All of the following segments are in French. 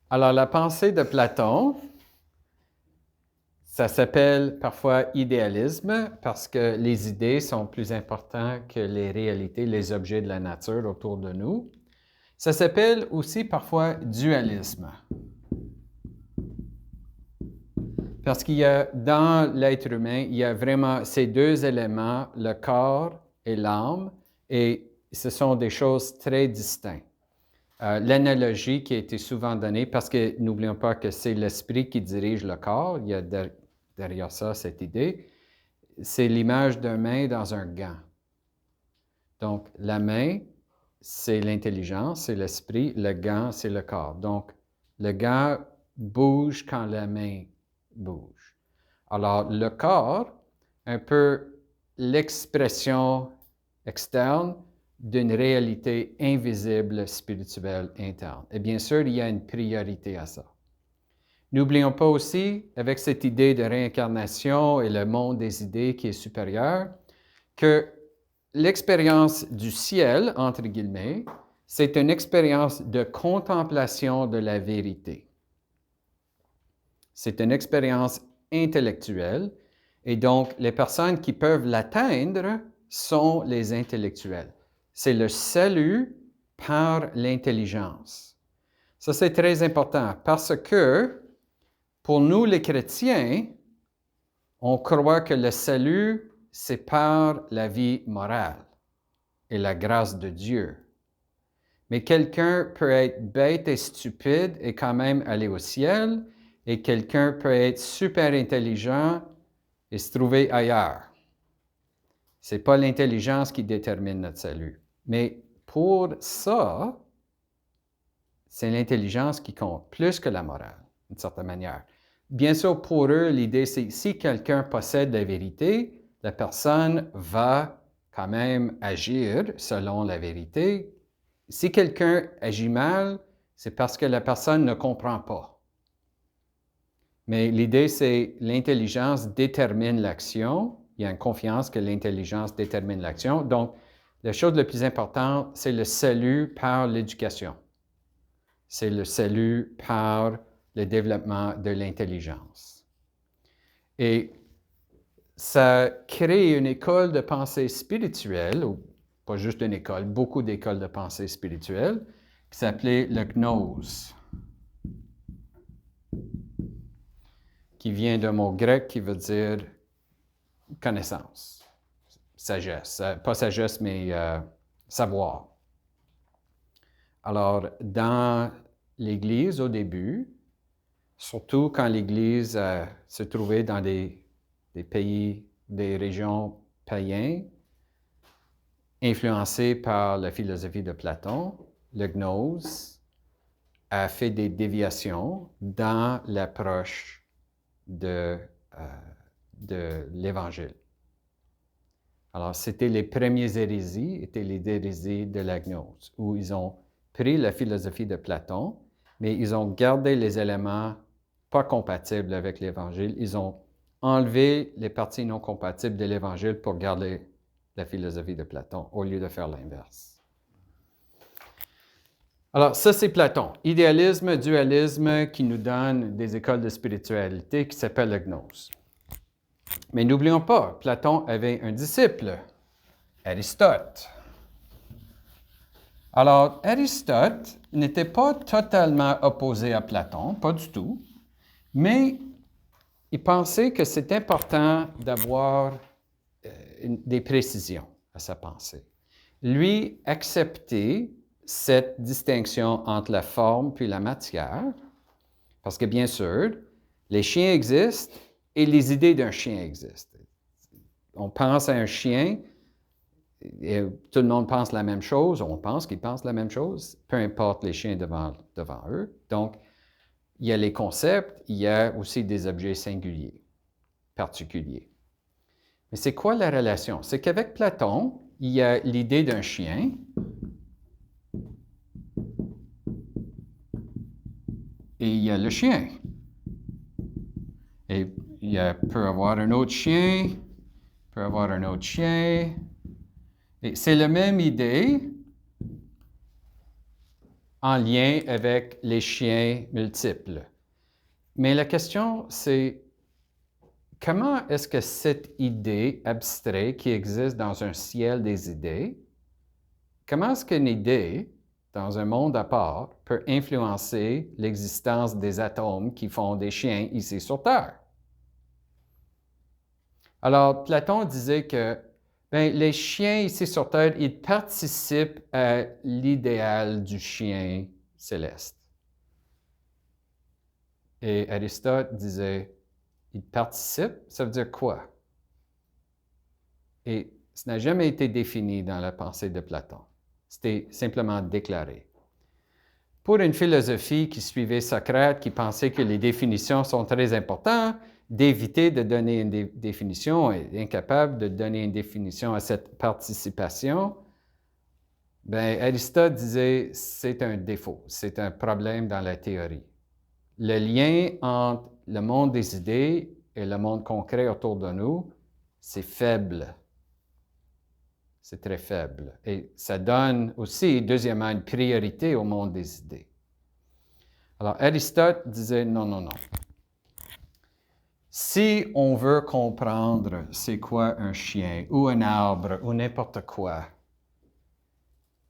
Alors, la pensée de Platon, ça s'appelle parfois idéalisme parce que les idées sont plus importantes que les réalités, les objets de la nature autour de nous. Ça s'appelle aussi parfois dualisme. Parce qu'il y a dans l'être humain, il y a vraiment ces deux éléments, le corps et l'âme, et ce sont des choses très distinctes. L'analogie qui a été souvent donnée, parce que n'oublions pas que c'est l'esprit qui dirige le corps, il y a derrière ça cette idée, c'est l'image d'une main dans un gant. Donc, la main, c'est l'intelligence, c'est l'esprit, le gant, c'est le corps. Donc, le gant bouge quand la main bouge. Alors, le corps, un peu l'expression externe d'une réalité invisible, spirituelle, interne. Et bien sûr, il y a une priorité à ça. N'oublions pas aussi, avec cette idée de réincarnation et le monde des idées qui est supérieur, que l'expérience du ciel, entre guillemets, c'est une expérience de contemplation de la vérité. C'est une expérience intellectuelle et donc les personnes qui peuvent l'atteindre sont les intellectuels. C'est le salut par l'intelligence. Ça, c'est très important parce que pour nous, les chrétiens, on croit que le salut, c'est par la vie morale et la grâce de Dieu. Mais quelqu'un peut être bête et stupide et quand même aller au ciel, et quelqu'un peut être super intelligent et se trouver ailleurs. Ce n'est pas l'intelligence qui détermine notre salut. Mais pour ça, c'est l'intelligence qui compte, plus que la morale, d'une certaine manière. Bien sûr, pour eux, l'idée, c'est si quelqu'un possède la vérité, la personne va quand même agir selon la vérité. Si quelqu'un agit mal, c'est parce que la personne ne comprend pas. Mais l'idée, c'est l'intelligence détermine l'action. Il y a une confiance que l'intelligence détermine l'action. Donc, la chose la plus importante, c'est le salut par l'éducation. C'est le salut par le développement de l'intelligence. Et ça crée une école de pensée spirituelle, ou pas juste une école, beaucoup d'écoles de pensée spirituelle, qui s'appelait le gnose, qui vient d'un mot grec qui veut dire connaissance, sagesse, pas sagesse, mais savoir. Alors, dans l'Église, au début, surtout quand l'Église se trouvait dans des pays, des régions païens, influencées par la philosophie de Platon, le gnose a fait des déviations dans l'approche de l'Évangile. Alors, c'était les premières hérésies, étaient les hérésies de la gnose, où ils ont pris la philosophie de Platon, mais ils ont gardé les éléments pas compatibles avec l'Évangile. Ils ont enlevé les parties non compatibles de l'Évangile pour garder la philosophie de Platon, au lieu de faire l'inverse. Alors, ça, c'est Platon. Idéalisme, dualisme, qui nous donne des écoles de spiritualité qui s'appellent la gnose. Mais n'oublions pas, Platon avait un disciple, Aristote. Alors, Aristote n'était pas totalement opposé à Platon, pas du tout, mais il pensait que c'est important d'avoir des précisions à sa pensée. Lui acceptait cette distinction entre la forme puis la matière, parce que bien sûr, les chiens existent et les idées d'un chien existent. On pense à un chien, et tout le monde pense la même chose, on pense qu'ils pensent la même chose, peu importe les chiens devant eux. Donc, il y a les concepts, il y a aussi des objets singuliers, particuliers. Mais c'est quoi la relation? C'est qu'avec Platon, il y a l'idée d'un chien, et il y a le chien. Et il peut avoir un autre chien, peut avoir un autre chien. Et c'est la même idée en lien avec les chiens multiples. Mais la question, c'est comment est-ce que cette idée abstraite qui existe dans un ciel des idées, comment est-ce qu'une idée, dans un monde à part, peut influencer l'existence des atomes qui font des chiens ici sur Terre? Alors, Platon disait que les chiens ici sur Terre, ils participent à l'idéal du chien céleste. Et Aristote disait, ils participent, ça veut dire quoi? Et ça n'a jamais été défini dans la pensée de Platon. C'était simplement déclaré. Pour une philosophie qui suivait Socrate, qui pensait que les définitions sont très importantes, d'éviter de donner une définition et incapable de donner une définition à cette participation, Aristote disait c'est un défaut, c'est un problème dans la théorie. Le lien entre le monde des idées et le monde concret autour de nous, c'est faible. C'est très faible. Et ça donne aussi, deuxièmement, une priorité au monde des idées. Alors, Aristote disait non, non, non. Si on veut comprendre c'est quoi un chien ou un arbre ou n'importe quoi,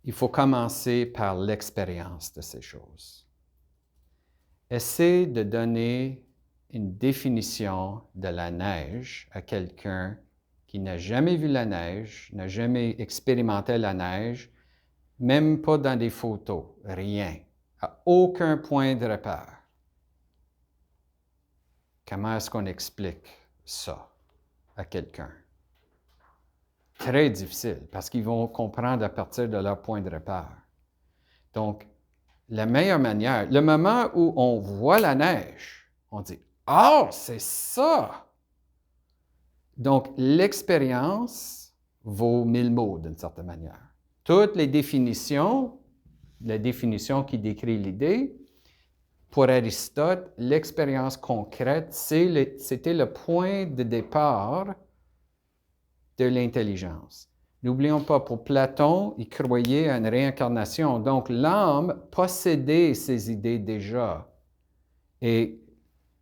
il faut commencer par l'expérience de ces choses. Essaie de donner une définition de la neige à quelqu'un qui n'a jamais vu la neige, n'a jamais expérimenté la neige, même pas dans des photos, rien, à aucun point de repère. Comment est-ce qu'on explique ça à quelqu'un? Très difficile, parce qu'ils vont comprendre à partir de leur point de repère. Donc, la meilleure manière, le moment où on voit la neige, on dit « Ah, c'est ça! » Donc, l'expérience vaut 1000 mots d'une certaine manière. Toutes les définitions, la définition qui décrit l'idée, pour Aristote, l'expérience concrète, c'était le point de départ de l'intelligence. N'oublions pas, pour Platon, il croyait à une réincarnation. Donc, l'âme possédait ces idées déjà. Et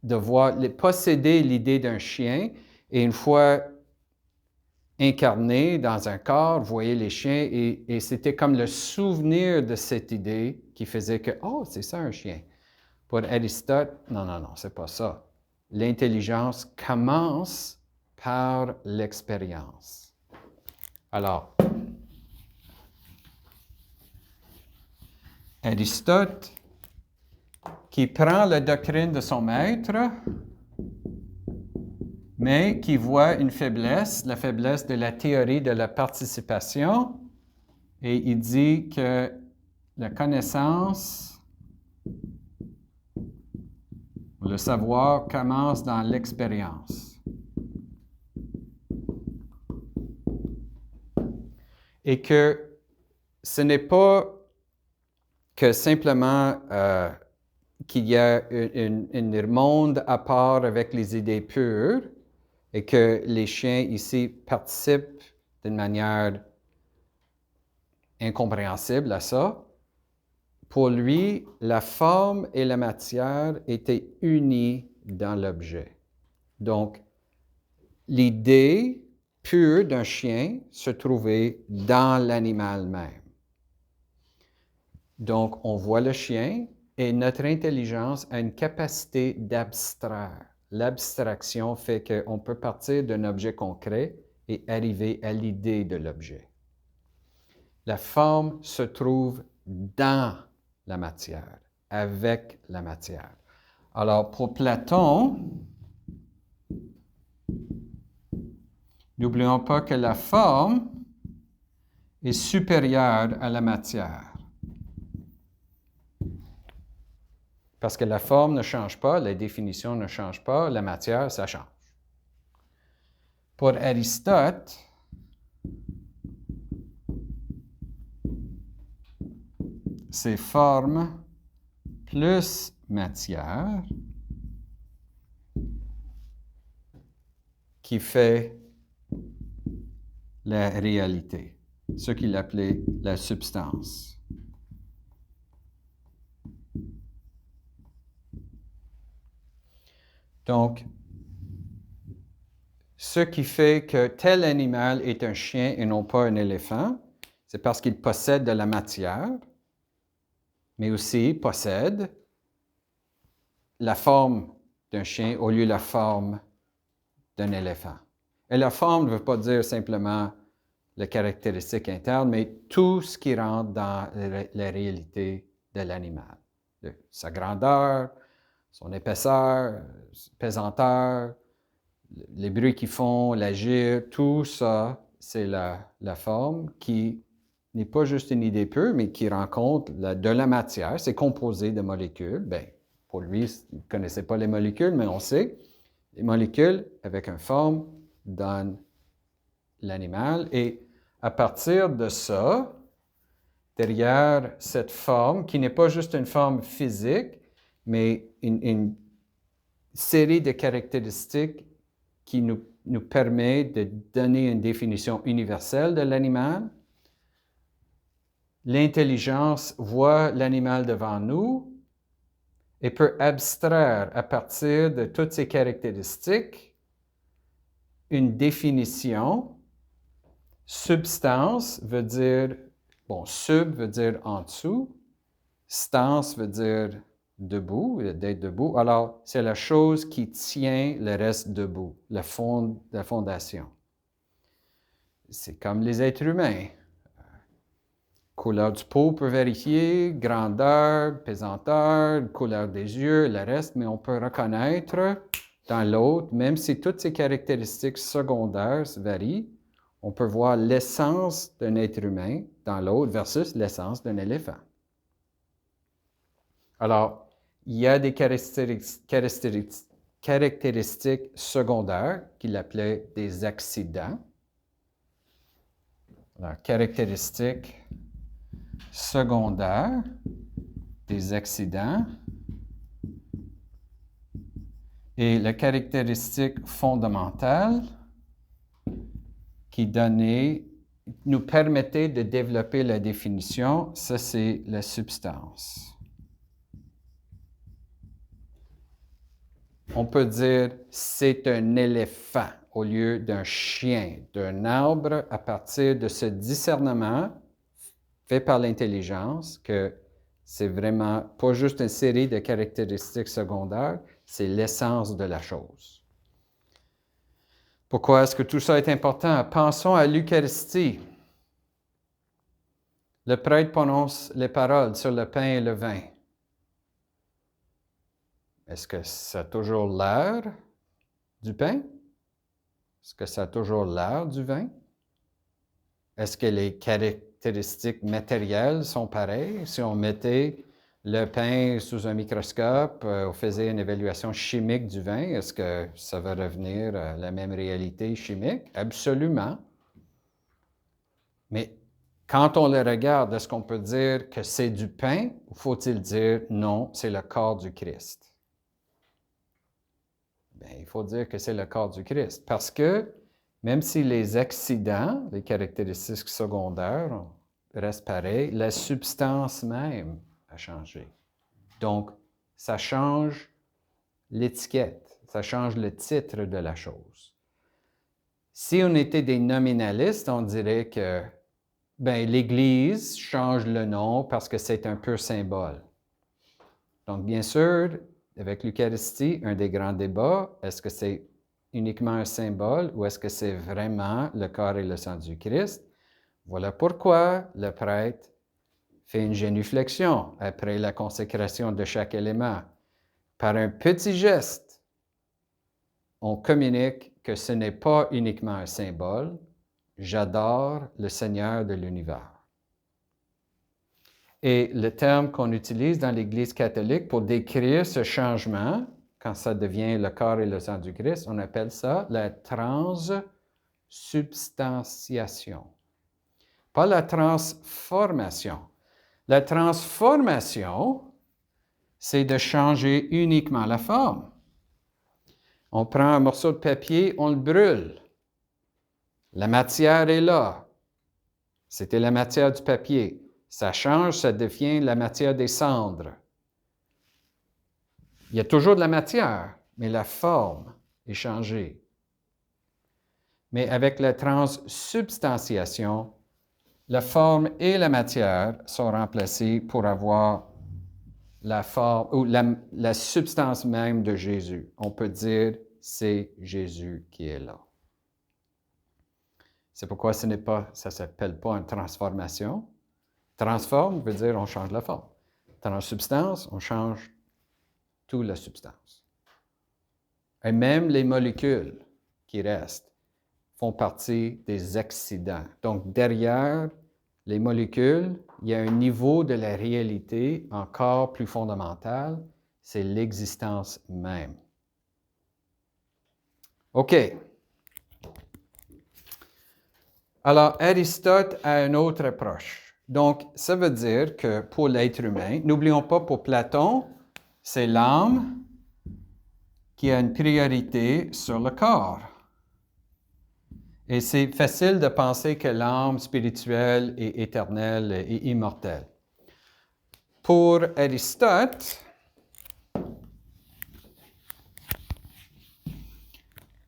de posséder l'idée d'un chien, et une fois incarné dans un corps, voyait les chiens, et c'était comme le souvenir de cette idée qui faisait que « Oh, c'est ça un chien ». Pour Aristote, non, non, non, c'est pas ça. L'intelligence commence par l'expérience. Alors, Aristote, qui prend la doctrine de son maître, mais qui voit une faiblesse, la faiblesse de la théorie de la participation, et il dit que la connaissance, le savoir commence dans l'expérience. Et que ce n'est pas que simplement qu'il y a un monde à part avec les idées pures et que les chiens ici participent d'une manière incompréhensible à ça. Pour lui, la forme et la matière étaient unies dans l'objet. Donc, l'idée pure d'un chien se trouvait dans l'animal même. Donc, on voit le chien et notre intelligence a une capacité d'abstraire. L'abstraction fait qu'on peut partir d'un objet concret et arriver à l'idée de l'objet. La forme se trouve dans la matière, avec la matière. Alors, pour Platon, n'oublions pas que la forme est supérieure à la matière. Parce que la forme ne change pas, la définition ne change pas, la matière, ça change. Pour Aristote, c'est forme plus matière qui fait la réalité, ce qu'il appelait la substance. Donc, ce qui fait que tel animal est un chien et non pas un éléphant, c'est parce qu'il possède de la matière, mais aussi possède la forme d'un chien au lieu de la forme d'un éléphant. Et la forme ne veut pas dire simplement les caractéristiques internes, mais tout ce qui rentre dans la réalité de l'animal. Sa grandeur, son épaisseur, pesanteur, les bruits qu'ils font, l'agir, tout ça, c'est la forme qui n'est pas juste une idée pure, mais qui rencontre de la matière. C'est composé de molécules. Bien, pour lui, il ne connaissait pas les molécules, mais on sait. Les molécules, avec une forme, donnent l'animal. Et à partir de ça, derrière cette forme, qui n'est pas juste une forme physique, mais une série de caractéristiques qui nous permet de donner une définition universelle de l'animal. L'intelligence voit l'animal devant nous et peut abstraire à partir de toutes ces caractéristiques une définition. Substance veut dire, sub veut dire en dessous, stance veut dire debout, d'être debout. Alors, c'est la chose qui tient le reste debout, la fondation. C'est comme les êtres humains. Couleur du peau peut vérifier, grandeur, pesanteur, couleur des yeux, le reste, mais on peut reconnaître dans l'autre, même si toutes ces caractéristiques secondaires varient, on peut voir l'essence d'un être humain dans l'autre versus l'essence d'un éléphant. Alors, il y a des caractéristiques secondaires qu'il appelait des accidents. Alors, caractéristiques secondaires des accidents. Et la caractéristique fondamentale qui nous permettait de développer la définition, ça c'est la substance. On peut dire c'est un éléphant au lieu d'un chien, d'un arbre, à partir de ce discernement fait par l'intelligence que c'est vraiment pas juste une série de caractéristiques secondaires, c'est l'essence de la chose. Pourquoi est-ce que tout ça est important? Pensons à l'Eucharistie. Le prêtre prononce les paroles sur le pain et le vin. Est-ce que ça a toujours l'air du pain? Est-ce que ça a toujours l'air du vin? Est-ce que les caractéristiques matérielles sont pareilles? Si on mettait le pain sous un microscope, on faisait une évaluation chimique du vin, est-ce que ça va revenir à la même réalité chimique? Absolument. Mais quand on le regarde, est-ce qu'on peut dire que c'est du pain ou faut-il dire non, c'est le corps du Christ? Bien, il faut dire que c'est le corps du Christ parce que même si les accidents, les caractéristiques secondaires restent pareilles, la substance même a changé. Donc, ça change l'étiquette, ça change le titre de la chose. Si on était des nominalistes, on dirait que l'Église change le nom parce que c'est un pur symbole. Donc, bien sûr, avec l'Eucharistie, un des grands débats, est-ce que c'est uniquement un symbole ou est-ce que c'est vraiment le corps et le sang du Christ? Voilà pourquoi le prêtre fait une génuflexion après la consécration de chaque élément. Par un petit geste, on communique que ce n'est pas uniquement un symbole. J'adore le Seigneur de l'univers. Et le terme qu'on utilise dans l'Église catholique pour décrire ce changement, quand ça devient le corps et le sang du Christ, on appelle ça la transsubstantiation. Pas la transformation. La transformation, c'est de changer uniquement la forme. On prend un morceau de papier, on le brûle. La matière est là. C'était la matière du papier. Ça change, ça devient la matière des cendres. Il y a toujours de la matière, mais la forme est changée. Mais avec la transsubstantiation, la forme et la matière sont remplacées pour avoir la forme ou la substance même de Jésus. On peut dire c'est Jésus qui est là. C'est pourquoi ça ne s'appelle pas une transformation. Transforme veut dire on change la forme. Transsubstance, on change toute la substance. Et même les molécules qui restent font partie des accidents. Donc, derrière les molécules, il y a un niveau de la réalité encore plus fondamental, c'est l'existence même. OK. Alors, Aristote a une autre approche. Donc, ça veut dire que pour l'être humain, n'oublions pas, pour Platon, c'est l'âme qui a une priorité sur le corps. Et c'est facile de penser que l'âme spirituelle est éternelle et immortelle. Pour Aristote,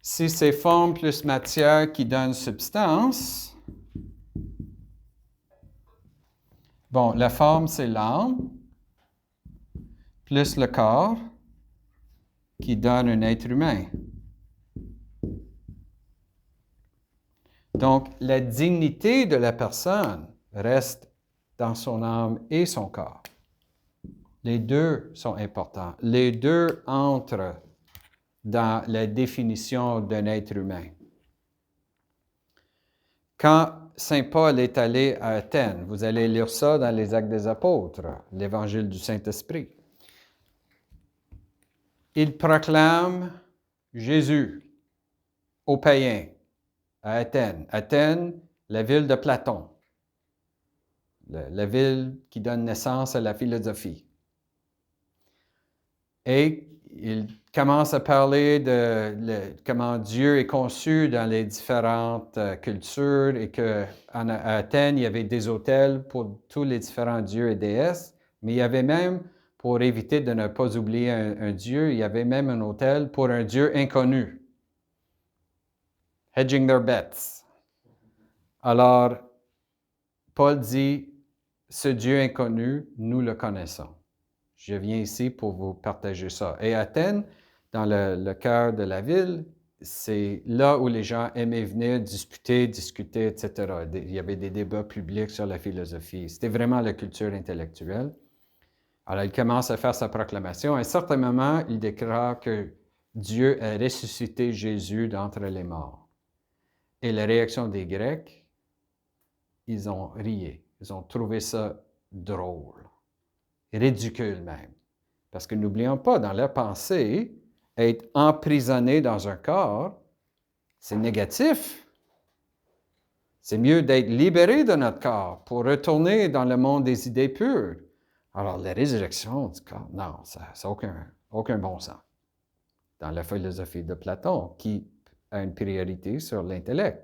si c'est forme plus matière qui donne substance, bon, la forme c'est l'âme, plus le corps, qui donne un être humain. Donc, la dignité de la personne reste dans son âme et son corps. Les deux sont importants. Les deux entrent dans la définition d'un être humain. Quand Saint Paul est allé à Athènes, vous allez lire ça dans les Actes des Apôtres, l'Évangile du Saint-Esprit. Il proclame Jésus aux païens à Athènes. Athènes, la ville de Platon, la ville qui donne naissance à la philosophie. Et il commence à parler de comment Dieu est conçu dans les différentes cultures et qu'à Athènes, il y avait des autels pour tous les différents dieux et déesses, mais il y avait même, pour éviter de ne pas oublier un dieu, il y avait même un autel pour un dieu inconnu. Hedging their bets. Alors, Paul dit, ce Dieu inconnu, nous le connaissons. Je viens ici pour vous partager ça. Et Athènes, dans le cœur de la ville, c'est là où les gens aimaient venir discuter, etc. Il y avait des débats publics sur la philosophie. C'était vraiment la culture intellectuelle. Alors, il commence à faire sa proclamation. À un certain moment, il déclare que Dieu a ressuscité Jésus d'entre les morts. Et la réaction des Grecs, ils ont rié. Ils ont trouvé ça drôle, ridicule même. Parce que n'oublions pas, dans leur pensée, être emprisonné dans un corps, c'est négatif. C'est mieux d'être libéré de notre corps pour retourner dans le monde des idées pures. Alors, la résurrection du corps, non, ça n'a aucun bon sens. Dans la philosophie de Platon, qui a une priorité sur l'intellect.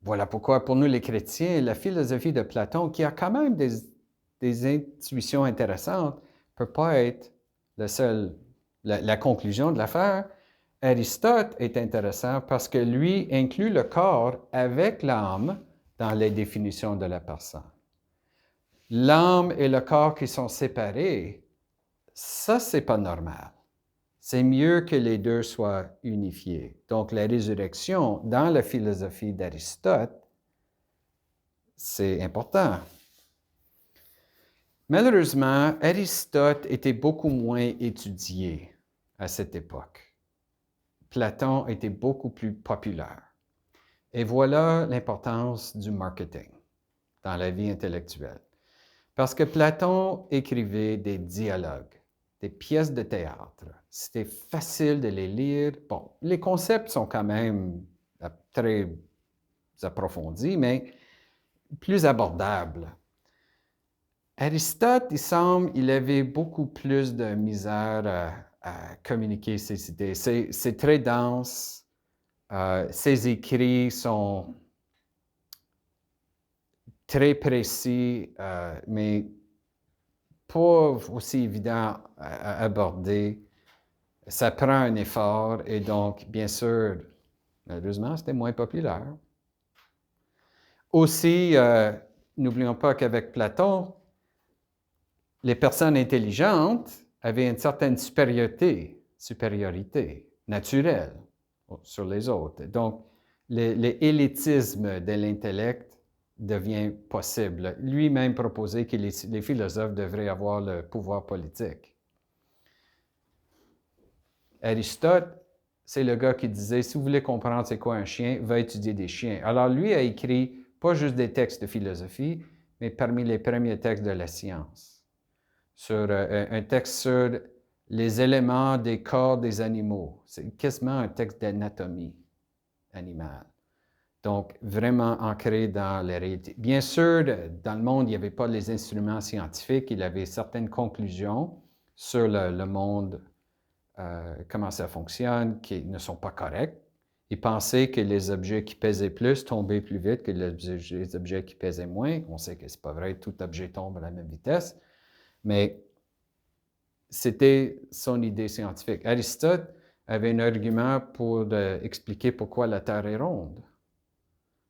Voilà pourquoi, pour nous les chrétiens, la philosophie de Platon, qui a quand même des intuitions intéressantes, ne peut pas être la conclusion de l'affaire. Aristote est intéressant parce que lui inclut le corps avec l'âme dans les définitions de la personne. L'âme et le corps qui sont séparés, ça, c'est pas normal. C'est mieux que les deux soient unifiés. Donc, la résurrection, dans la philosophie d'Aristote, c'est important. Malheureusement, Aristote était beaucoup moins étudié à cette époque. Platon était beaucoup plus populaire. Et voilà l'importance du marketing dans la vie intellectuelle. Parce que Platon écrivait des dialogues, des pièces de théâtre. C'était facile de les lire. Bon, les concepts sont quand même très approfondis, mais plus abordables. Aristote, il semble, il avait beaucoup plus de misère à communiquer ses idées. C'est très dense. Ses écrits sont très précis, mais pas aussi évident à aborder. Ça prend un effort et donc, bien sûr, malheureusement, c'était moins populaire. Aussi, n'oublions pas qu'avec Platon, les personnes intelligentes avaient une certaine supériorité naturelle sur les autres. Donc, l'élitisme de l'intellect devient possible. Lui-même proposait que les philosophes devraient avoir le pouvoir politique. Aristote, c'est le gars qui disait, si vous voulez comprendre c'est quoi un chien, va étudier des chiens. Alors lui a écrit pas juste des textes de philosophie, mais parmi les premiers textes de la science. Un texte sur les éléments des corps des animaux. C'est quasiment un texte d'anatomie animale. Donc, vraiment ancré dans la réalité. Bien sûr, dans le monde, il n'y avait pas les instruments scientifiques. Il avait certaines conclusions sur le monde, comment ça fonctionne, qui ne sont pas correctes. Il pensait que les objets qui pesaient plus tombaient plus vite que les objets qui pesaient moins. On sait que ce n'est pas vrai, tout objet tombe à la même vitesse. Mais c'était son idée scientifique. Aristote avait un argument pour expliquer pourquoi la Terre est ronde.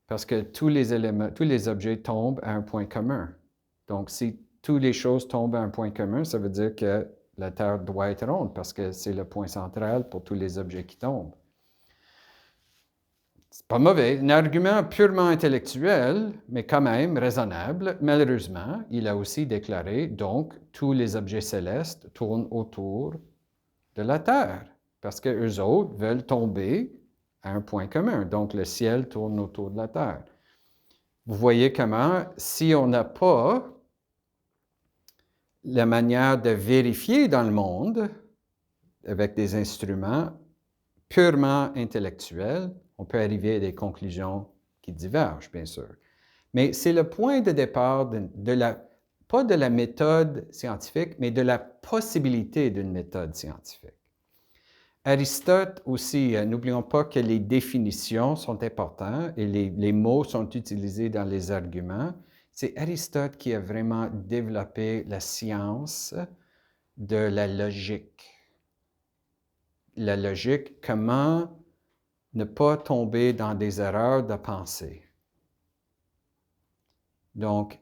Parce que tous les objets tombent à un point commun. Donc, si toutes les choses tombent à un point commun, ça veut dire que la Terre doit être ronde parce que c'est le point central pour tous les objets qui tombent. C'est pas mauvais. Un argument purement intellectuel, mais quand même raisonnable. Malheureusement, il a aussi déclaré, donc, tous les objets célestes tournent autour de la Terre, parce qu'eux autres veulent tomber à un point commun. Donc, le ciel tourne autour de la Terre. Vous voyez comment, si on n'a pas la manière de vérifier dans le monde avec des instruments purement intellectuels, on peut arriver à des conclusions qui divergent, bien sûr. Mais c'est le point de départ pas de la méthode scientifique, mais de la possibilité d'une méthode scientifique. Aristote aussi, n'oublions pas que les définitions sont importantes et les mots sont utilisés dans les arguments. C'est Aristote qui a vraiment développé la science de la logique. La logique, comment ne pas tomber dans des erreurs de pensée. Donc,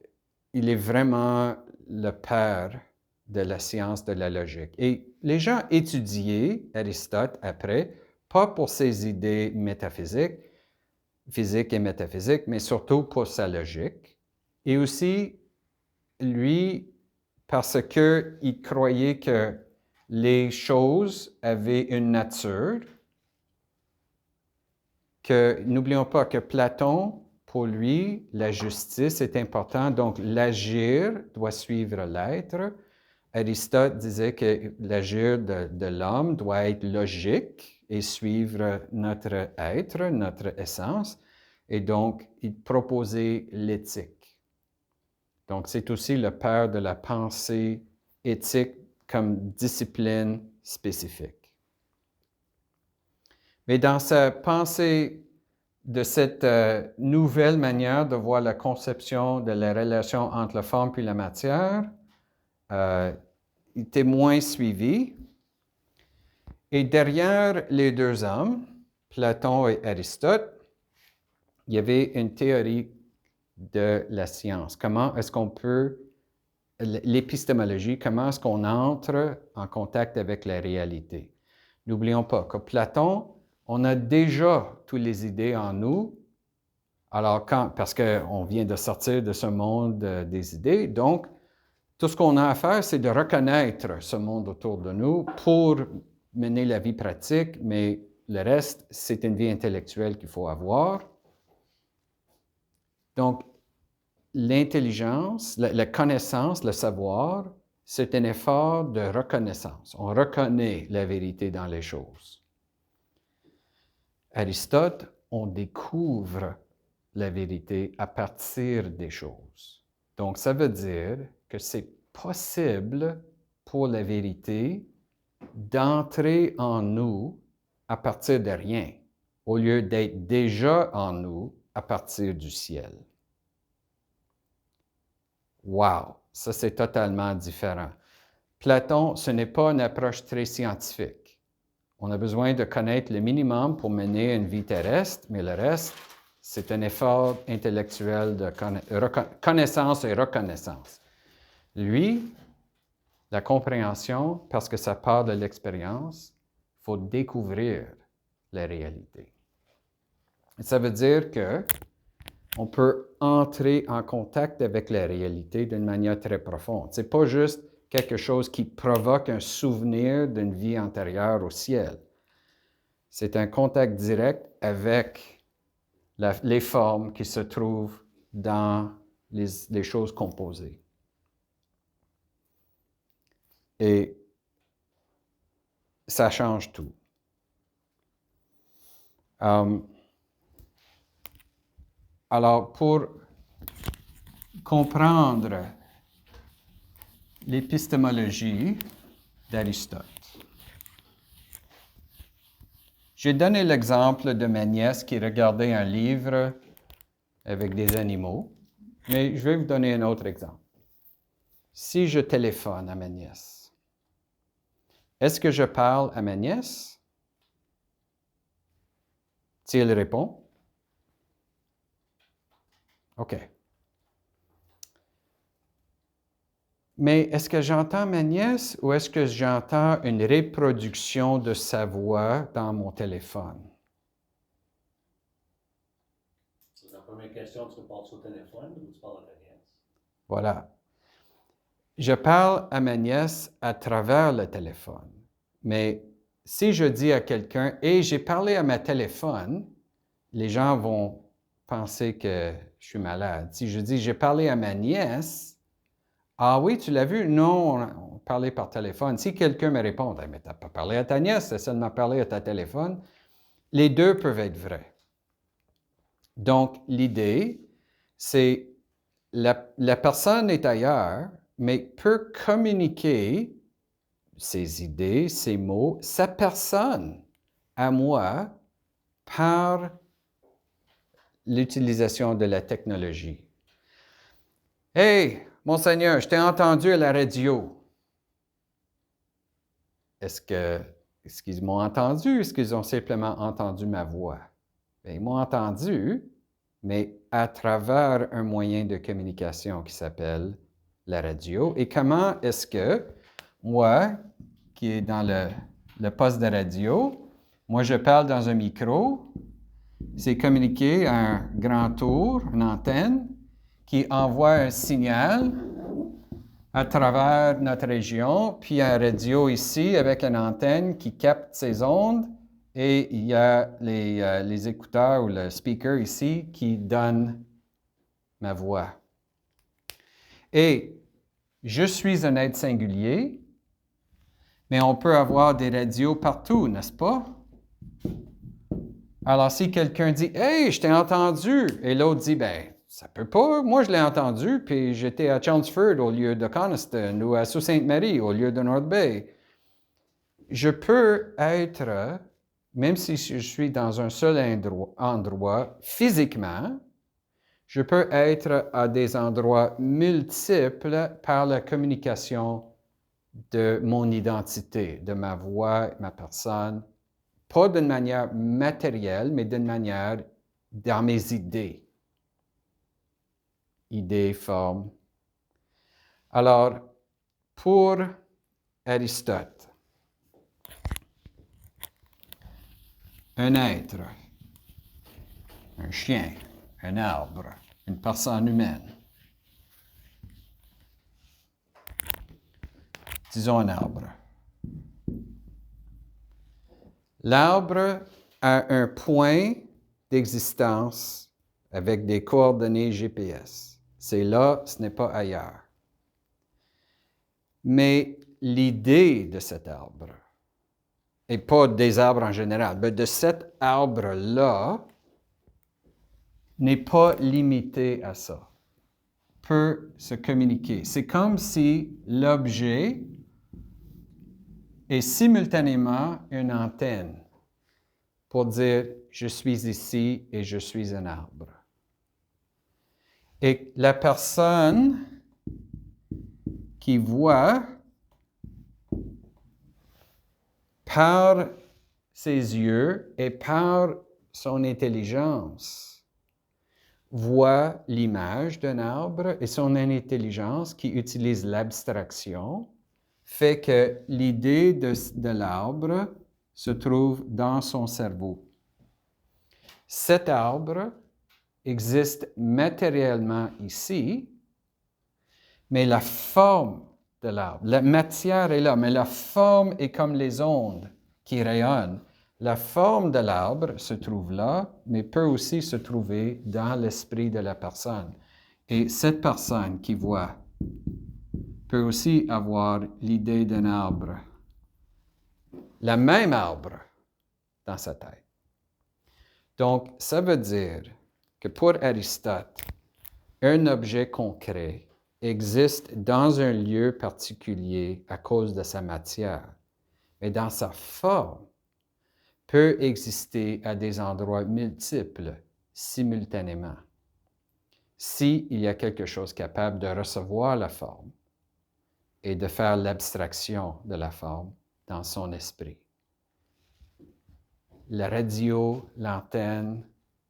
il est vraiment le père de la science de la logique. Et les gens étudiaient Aristote après, pas pour ses idées métaphysiques, physiques et métaphysiques, mais surtout pour sa logique. Et aussi, lui, parce qu'il croyait que les choses avaient une nature, que n'oublions pas que Platon, pour lui, la justice est importante, donc l'agir doit suivre l'être. Aristote disait que l'agir de l'homme doit être logique et suivre notre être, notre essence, et donc il proposait l'éthique. Donc c'est aussi le père de la pensée éthique comme discipline spécifique. Mais dans sa pensée de cette nouvelle manière de voir la conception de la relation entre la forme puis la matière, il était moins suivi. Et derrière les deux hommes, Platon et Aristote, il y avait une théorie de la science. Comment est-ce qu'on peut, l'épistémologie, comment est-ce qu'on entre en contact avec la réalité? N'oublions pas que Platon, on a déjà toutes les idées en nous, alors parce qu'on vient de sortir de ce monde des idées, donc tout ce qu'on a à faire, c'est de reconnaître ce monde autour de nous pour mener la vie pratique, mais le reste, c'est une vie intellectuelle qu'il faut avoir. Donc, l'intelligence, la connaissance, le savoir, c'est un effort de reconnaissance. On reconnaît la vérité dans les choses. Aristote, on découvre la vérité à partir des choses. Donc, ça veut dire que c'est possible pour la vérité d'entrer en nous à partir de rien, au lieu d'être déjà en nous à partir du ciel. Wow! Ça, c'est totalement différent. Platon, ce n'est pas une approche très scientifique. On a besoin de connaître le minimum pour mener une vie terrestre, mais le reste, c'est un effort intellectuel de connaissance et reconnaissance. Lui, la compréhension, parce que ça part de l'expérience, il faut découvrir la réalité. Et ça veut dire qu'on peut entrer en contact avec la réalité d'une manière très profonde. Ce n'est pas juste quelque chose qui provoque un souvenir d'une vie antérieure au ciel. C'est un contact direct avec les formes qui se trouvent dans les choses composées. Et ça change tout. Alors, pour comprendre l'épistémologie d'Aristote, j'ai donné l'exemple de ma nièce qui regardait un livre avec des animaux, mais je vais vous donner un autre exemple. Si je téléphone à ma nièce, est-ce que je parle à ma nièce? Si elle répond, OK. Mais est-ce que j'entends ma nièce ou est-ce que j'entends une reproduction de sa voix dans mon téléphone? C'est la première question, tu parles sur le téléphone ou tu parles à ta nièce? Voilà. Je parle à ma nièce à travers le téléphone. Mais si je dis à quelqu'un « Hey, j'ai parlé à ma téléphone », les gens vont penser que je suis malade. Si je dis « J'ai parlé à ma nièce », « Ah oui, tu l'as vu? » Non, on parlait par téléphone. Si quelqu'un me répond « Mais tu n'as pas parlé à ta nièce, tu as seulement parlé à ta téléphone », les deux peuvent être vrais. Donc, l'idée, c'est la personne est ailleurs, mais peut communiquer ses idées, ses mots, sa personne à moi par l'utilisation de la technologie. « Hey, Monseigneur, je t'ai entendu à la radio. » Est-ce qu'ils m'ont entendu ou est-ce qu'ils ont simplement entendu ma voix? Bien, ils m'ont entendu, mais à travers un moyen de communication qui s'appelle la radio. Et comment est-ce que moi, qui est dans le poste de radio, moi je parle dans un micro, c'est communiqué à un grand tour, une antenne, qui envoie un signal à travers notre région, puis un radio ici avec une antenne qui capte ces ondes, et il y a les écouteurs ou le speaker ici qui donne ma voix. Et je suis un être singulier, mais on peut avoir des radios partout, n'est-ce pas? Alors, si quelqu'un dit « Hey, je t'ai entendu », et l'autre dit « Ben, ça peut pas, moi je l'ai entendu, puis j'étais à Chelmsford au lieu de Coniston ou à Sault-Sainte-Marie au lieu de North Bay ». Je peux être, même si je suis dans un seul endroit physiquement, je peux être à des endroits multiples par la communication de mon identité, de ma voix, ma personne, pas d'une manière matérielle, mais d'une manière dans mes idées. Idées, formes. Alors, pour Aristote, un être, un chien, un arbre, une personne humaine. Disons un arbre. L'arbre a un point d'existence avec des coordonnées GPS. C'est là, ce n'est pas ailleurs. Mais l'idée de cet arbre, et pas des arbres en général, mais de cet arbre-là, n'est pas limitée à ça. Peut se communiquer. C'est comme si l'objet est simultanément une antenne pour dire « je suis ici et je suis un arbre ». Et la personne qui voit par ses yeux et par son intelligence, voit l'image d'un arbre et son intelligence qui utilise l'abstraction fait que l'idée de l'arbre se trouve dans son cerveau. Cet arbre existe matériellement ici, mais la forme de l'arbre, la matière est là, mais la forme est comme les ondes qui rayonnent. La forme de l'arbre se trouve là, mais peut aussi se trouver dans l'esprit de la personne. Et cette personne qui voit peut aussi avoir l'idée d'un arbre, le même arbre dans sa tête. Donc, ça veut dire que pour Aristote, un objet concret existe dans un lieu particulier à cause de sa matière, mais dans sa forme, peut exister à des endroits multiples simultanément, s'il y a quelque chose capable de recevoir la forme et de faire l'abstraction de la forme dans son esprit. La radio, l'antenne,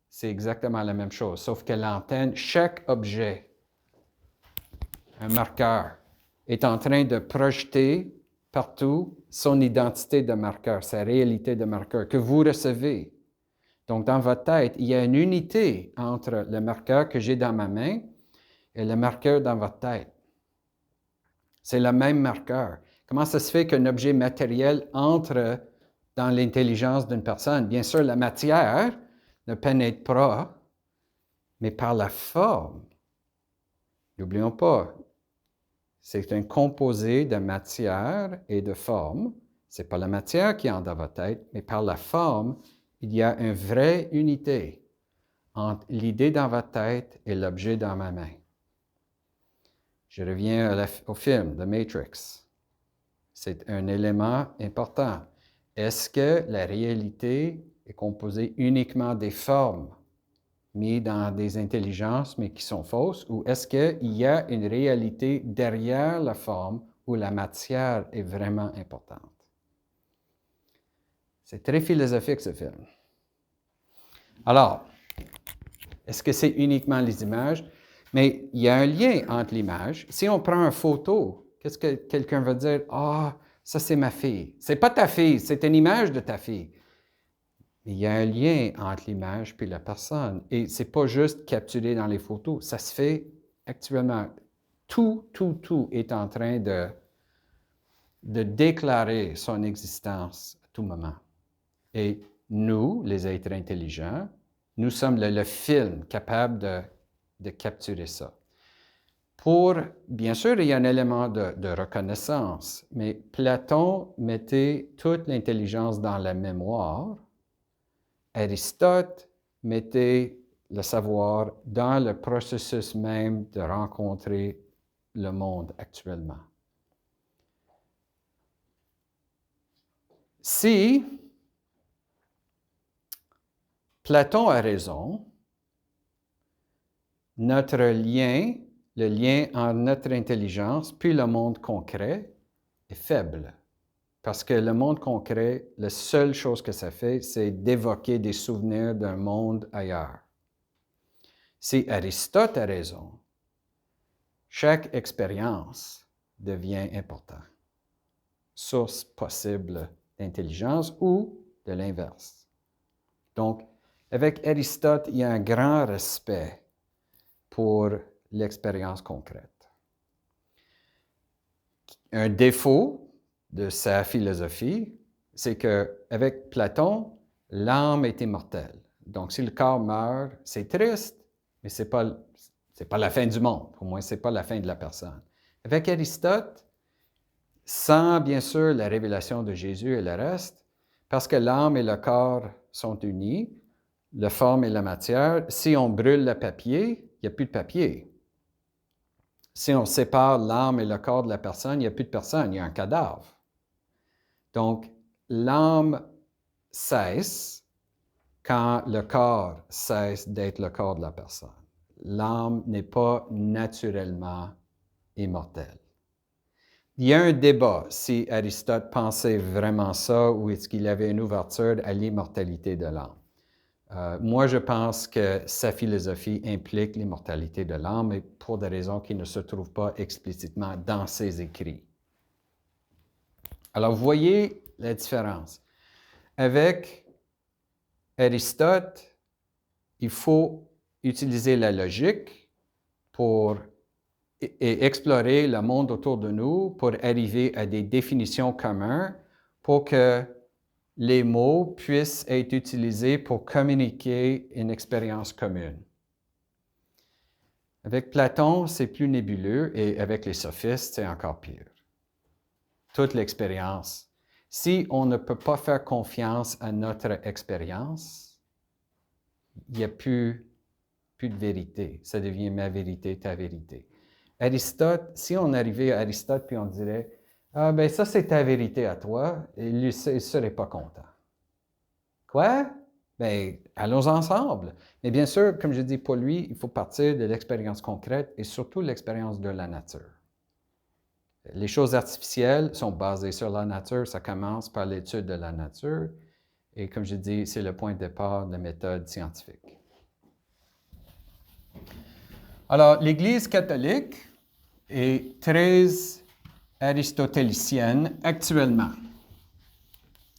c'est exactement la même chose, sauf que l'antenne, chaque objet, un marqueur, est en train de projeter partout son identité de marqueur, sa réalité de marqueur que vous recevez. Donc, dans votre tête, il y a une unité entre le marqueur que j'ai dans ma main et le marqueur dans votre tête. C'est le même marqueur. Comment ça se fait qu'un objet matériel entre dans l'intelligence d'une personne? Bien sûr, la matière ne pénètre pas, mais par la forme. N'oublions pas, c'est un composé de matière et de forme. Ce n'est pas la matière qui entre dans votre tête, mais par la forme, il y a une vraie unité entre l'idée dans votre tête et l'objet dans ma main. Je reviens au film, The Matrix. C'est un élément important. Est-ce que la réalité est composée uniquement des formes mises dans des intelligences, mais qui sont fausses, ou est-ce qu'il y a une réalité derrière la forme où la matière est vraiment importante? C'est très philosophique, ce film. Alors, est-ce que c'est uniquement les images? Mais il y a un lien entre l'image. Si on prend une photo, qu'est-ce que quelqu'un va dire? Ah, ça c'est ma fille. C'est pas ta fille, c'est une image de ta fille. Mais il y a un lien entre l'image et la personne. Et c'est pas juste capturé dans les photos. Ça se fait actuellement. Tout est en train de déclarer son existence à tout moment. Et nous, les êtres intelligents, nous sommes le film capable de capturer ça. Bien sûr, il y a un élément de reconnaissance, mais Platon mettait toute l'intelligence dans la mémoire. Aristote mettait le savoir dans le processus même de rencontrer le monde actuellement. Si Platon a raison, notre lien, le lien entre notre intelligence puis le monde concret est faible. Parce que le monde concret, la seule chose que ça fait, c'est d'évoquer des souvenirs d'un monde ailleurs. Si Aristote a raison, chaque expérience devient importante. Source possible d'intelligence ou de l'inverse. Donc, avec Aristote, il y a un grand respect pour l'expérience concrète. Un défaut de sa philosophie, c'est qu'avec Platon, l'âme est immortelle. Donc, si le corps meurt, c'est triste, mais ce n'est pas la fin du monde. Au moins, ce n'est pas la fin de la personne. Avec Aristote, sans bien sûr la révélation de Jésus et le reste, parce que l'âme et le corps sont unis, la forme et la matière, si on brûle le papier, il n'y a plus de papier. Si on sépare l'âme et le corps de la personne, il n'y a plus de personne, il y a un cadavre. Donc, l'âme cesse quand le corps cesse d'être le corps de la personne. L'âme n'est pas naturellement immortelle. il y a un débat si Aristote pensait vraiment ça ou est-ce qu'il avait une ouverture à l'immortalité de l'âme. Moi, je pense que sa philosophie implique l'immortalité de l'âme, mais pour des raisons qui ne se trouvent pas explicitement dans ses écrits. Alors, vous voyez la différence. Avec Aristote, il faut utiliser la logique pour et explorer le monde autour de nous pour arriver à des définitions communes pour que les mots puissent être utilisés pour communiquer une expérience commune. Avec Platon, c'est plus nébuleux et avec les sophistes, c'est encore pire. Toute l'expérience. Si on ne peut pas faire confiance à notre expérience, il n'y a plus de vérité. Ça devient ma vérité, ta vérité. Aristote, si on arrivait à Aristote puis on dirait « Ah, ben ça, c'est ta vérité à toi », il ne serait pas content. Quoi? Ben, allons ensemble. Mais bien sûr, comme je dis, pour lui, il faut partir de l'expérience concrète et surtout l'expérience de la nature. Les choses artificielles sont basées sur la nature. Ça commence par l'étude de la nature. Et comme je dis, c'est le point de départ de la méthode scientifique. Alors, l'Église catholique est très aristotélicienne actuellement.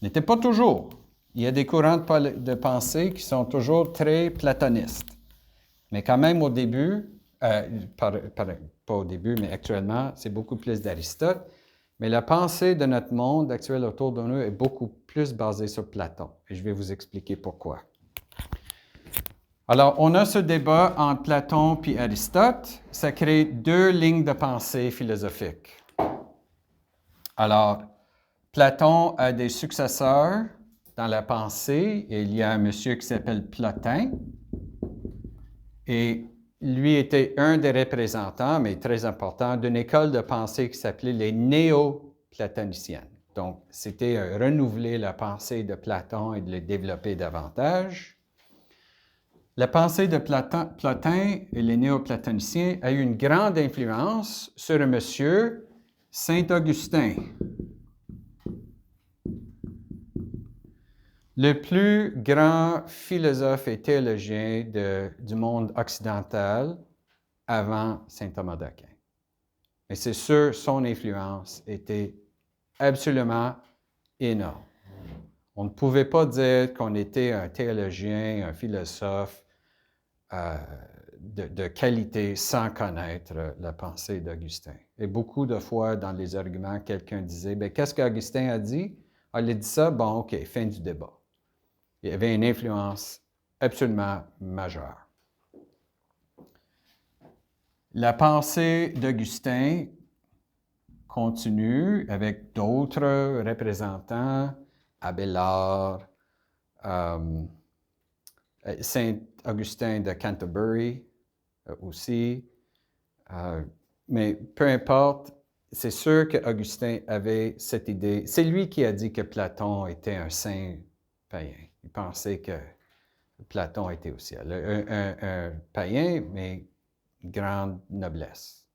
N'était pas toujours. Il y a des courants de pensée qui sont toujours très platonistes. Mais quand même au début, pas au début, mais actuellement, c'est beaucoup plus d'Aristote. Mais la pensée de notre monde actuel autour de nous est beaucoup plus basée sur Platon. Et je vais vous expliquer pourquoi. Alors, on a ce débat entre Platon et Aristote. Ça crée deux lignes de pensée philosophiques. Alors, Platon a des successeurs dans la pensée. Et il y a un monsieur qui s'appelle Plotin. Et lui était un des représentants, mais très important, d'une école de pensée qui s'appelait les néo-platoniciennes. Donc, c'était renouveler la pensée de Platon et de le développer davantage. La pensée de Plotin et les néo-platoniciens a eu une grande influence sur un monsieur, Saint-Augustin. Le plus grand philosophe et théologien du monde occidental avant saint Thomas d'Aquin. Et c'est sûr, son influence était absolument énorme. On ne pouvait pas dire qu'on était un théologien, un philosophe de qualité sans connaître la pensée d'Augustin. Et beaucoup de fois, dans les arguments, quelqu'un disait, « Bien, qu'est-ce qu'Augustin a dit? Ah, il a dit ça? Bon, OK, fin du débat. » Il y avait une influence absolument majeure. La pensée d'Augustin continue avec d'autres représentants, Abélard, Saint Augustin de Canterbury aussi. Mais peu importe, c'est sûr qu'Augustin avait cette idée. C'est lui qui a dit que Platon était un saint païen. Il pensait que Platon était aussi un païen, mais grande noblesse.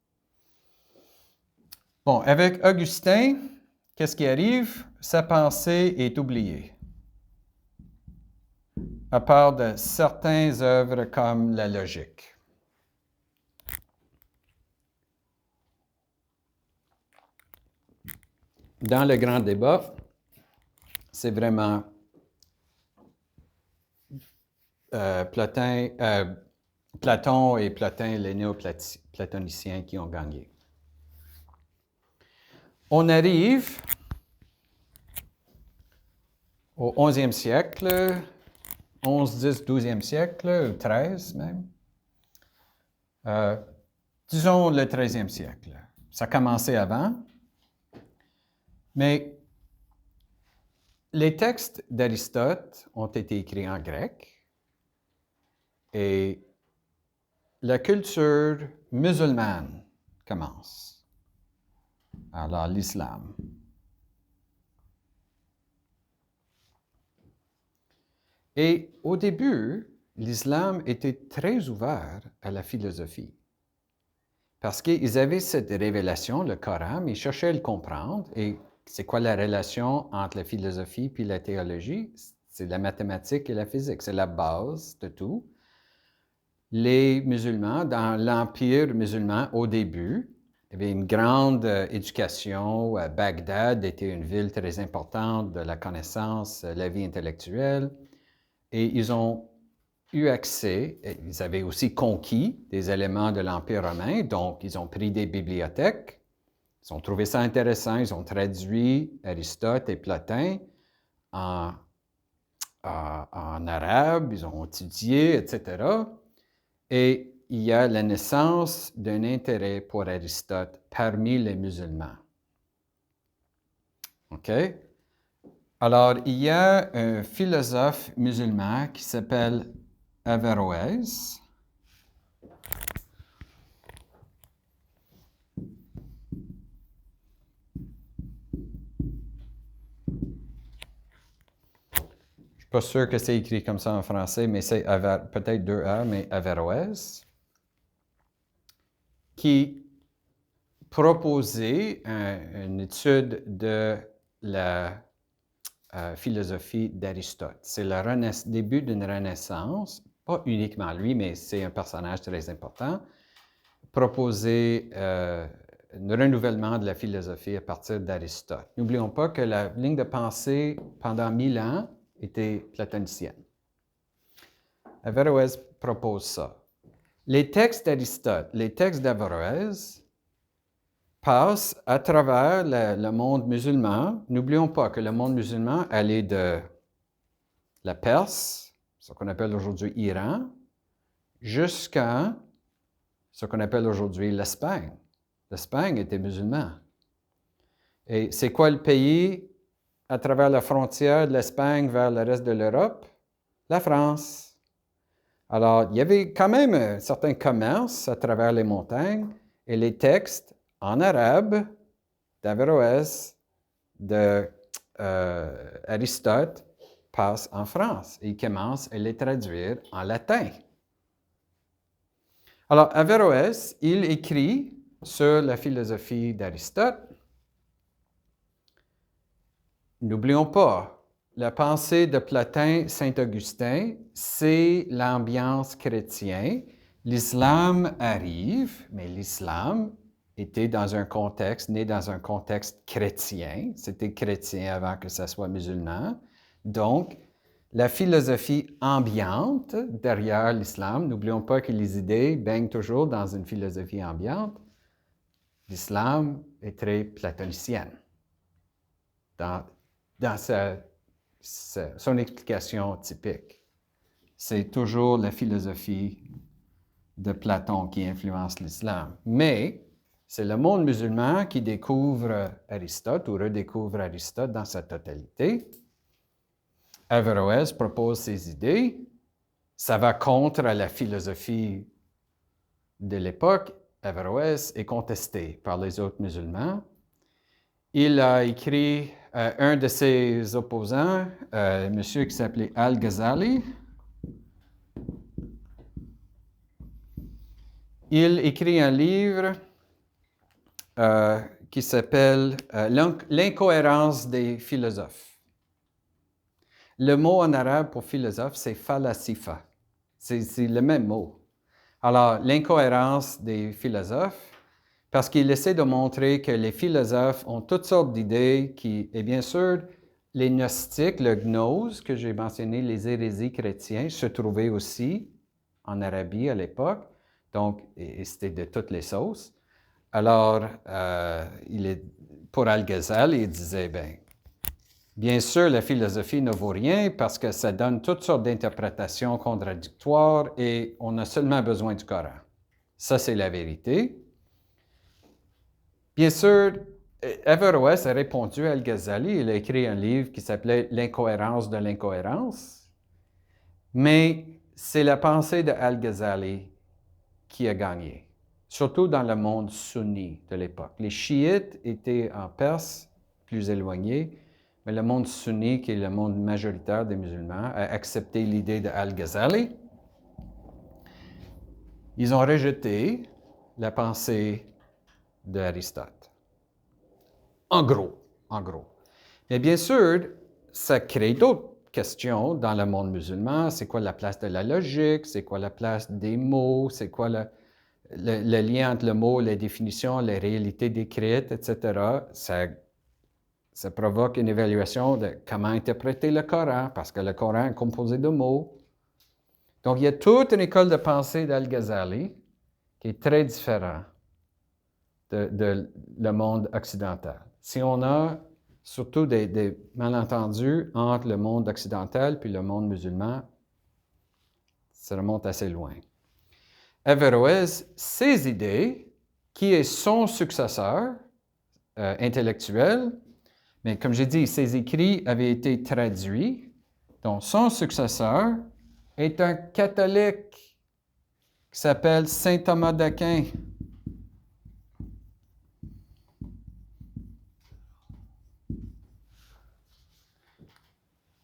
Bon, avec Augustin, qu'est-ce qui arrive? Sa pensée est oubliée. À part de certaines œuvres comme la logique. Dans le grand débat, c'est vraiment Platon et Plotin, les néo-platoniciens, qui ont gagné. On arrive au 11e siècle, 11, 10, 12e siècle, 13 même. Disons le 13e siècle. Ça a commencé avant, mais les textes d'Aristote ont été écrits en grec et la culture musulmane commence. Alors, l'islam. Et au début, l'islam était très ouvert à la philosophie. parce qu'ils avaient cette révélation, le Coran, mais ils cherchaient à le comprendre. Et c'est quoi la relation entre la philosophie puis la théologie? C'est la mathématique et la physique, c'est la base de tout. Les musulmans, dans l'empire musulman au début, il y avait une grande éducation. Bagdad était une ville très importante de la connaissance, la vie intellectuelle. Et ils ont eu accès, ils avaient aussi conquis des éléments de l'Empire romain, donc ils ont pris des bibliothèques, ils ont trouvé ça intéressant, ils ont traduit Aristote et Platon en arabe, ils ont étudié, etc. Et il y a la naissance d'un intérêt pour Aristote parmi les musulmans. OK? Alors, il y a un philosophe musulman qui s'appelle Averroès. Je ne suis pas sûr que c'est écrit comme ça en français, mais c'est peut-être 2 A, mais Averroès, qui proposait une étude de la philosophie d'Aristote. C'est le début d'une renaissance, pas uniquement lui, mais c'est un personnage très important, proposer un renouvellement de la philosophie à partir d'Aristote. N'oublions pas que la ligne de pensée pendant 1000 ans était platonicienne. Averroès propose ça. Les textes d'Aristote, les textes d'Averroès passent à travers le monde musulman. N'oublions pas que le monde musulman allait de la Perse, ce qu'on appelle aujourd'hui Iran, jusqu'à ce qu'on appelle aujourd'hui l'Espagne. L'Espagne était musulman. Et c'est quoi le pays à travers la frontière de l'Espagne vers le reste de l'Europe? La France. Alors, il y avait quand même un certain commerce à travers les montagnes et les textes en arabe d'Averroès, d'Aristote, passent en France et ils commencent à les traduire en latin. Alors, Averroès, il écrit sur la philosophie d'Aristote. N'oublions pas, la pensée de Platon, Saint-Augustin, c'est l'ambiance chrétienne. L'islam arrive, mais l'islam était dans un contexte, né dans un contexte chrétien. C'était chrétien avant que ça soit musulman. Donc, la philosophie ambiante derrière l'islam, n'oublions pas que les idées baignent toujours dans une philosophie ambiante. L'islam est très platonicienne dans son explication typique. C'est toujours la philosophie de Platon qui influence l'islam. Mais c'est le monde musulman qui découvre Aristote ou redécouvre Aristote dans sa totalité. Averroès propose ses idées. Ça va contre la philosophie de l'époque. Averroès est contesté par les autres musulmans. Il a écrit un de ses opposants, un monsieur qui s'appelait Al-Ghazali. Il écrit un livre qui s'appelle L'incohérence des philosophes. Le mot en arabe pour philosophe, c'est falasifa. C'est le même mot. Alors, l'incohérence des philosophes, parce qu'il essaie de montrer que les philosophes ont toutes sortes d'idées et bien sûr, les gnostiques, le gnose que j'ai mentionné, les hérésies chrétiens, se trouvaient aussi en Arabie à l'époque. Donc, c'était de toutes les sauces. Alors, pour Al-Ghazali, il disait, bien sûr, la philosophie ne vaut rien parce que ça donne toutes sortes d'interprétations contradictoires et on a seulement besoin du Coran. Ça, c'est la vérité. Bien sûr, Averroès a répondu à Al-Ghazali. Il a écrit un livre qui s'appelait L'incohérence de l'incohérence. Mais c'est la pensée de Al-Ghazali qui a gagné, surtout dans le monde sunni de l'époque. Les chiites étaient en Perse, plus éloignés, mais le monde sunni, qui est le monde majoritaire des musulmans, a accepté l'idée de Al-Ghazali. Ils ont rejeté la pensée d'Aristote. En gros. Mais bien sûr, ça crée d'autres questions dans le monde musulman. C'est quoi la place de la logique? C'est quoi la place des mots? C'est quoi le lien entre le mot, les définitions, les réalités décrites, etc. Ça provoque une évaluation de comment interpréter le Coran, parce que le Coran est composé de mots. Donc, il y a toute une école de pensée d'Al-Ghazali qui est très différente de le monde occidental. Si on a surtout des malentendus entre le monde occidental puis le monde musulman, ça remonte assez loin. Averroès, ses idées, qui est son successeur intellectuel, mais comme j'ai dit, ses écrits avaient été traduits, donc son successeur est un catholique qui s'appelle Saint Thomas d'Aquin.